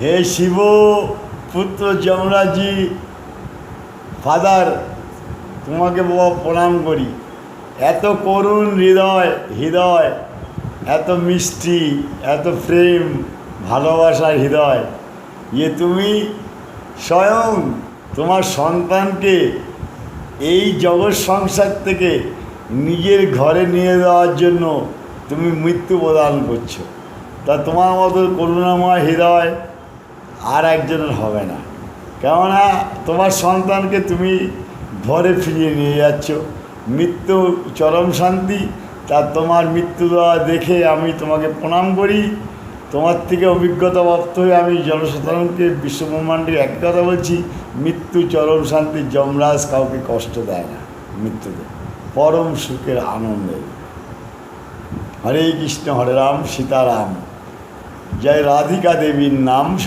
হে শিব পুত্র যমরাজি, ফাদার, তোমাকে বাবা প্রণাম করি। এত করুণ হৃদয়, এত মিষ্টি, এত প্রেম, ভালোবাসার হৃদয়, যে তুমি স্বয়ং তোমার সন্তানকে এই জগৎ সংসার থেকে নিজের ঘরে নিয়ে যাওয়ার জন্য তুমি মৃত্যু প্রদান করছো। তা তোমার মতো করুণাময় হৃদয় আর একজনের হবে না। কেননা তোমার সন্তানকে তুমি ঘরে ফিরিয়ে নিয়ে যাচ্ছ, মৃত্যু চরম শান্তি। তা তোমার মৃত্যু দেওয়া দেখে আমি তোমাকে প্রণাম করি। তোমার থেকে অভিজ্ঞতা প্রাপ্ত হয়ে আমি জনসাধারণকে, বিশ্বব্রহ্মাণ্ডে একই কথা বলছি, মৃত্যু চরম শান্তি। যমরাজ কাউকে কষ্ট দেয় না, মৃত্যুতে পরম সুখের আনন্দে। হরে কৃষ্ণ, হরে রাম, সীতারাম। জয় রাধিকা দেবীর নাম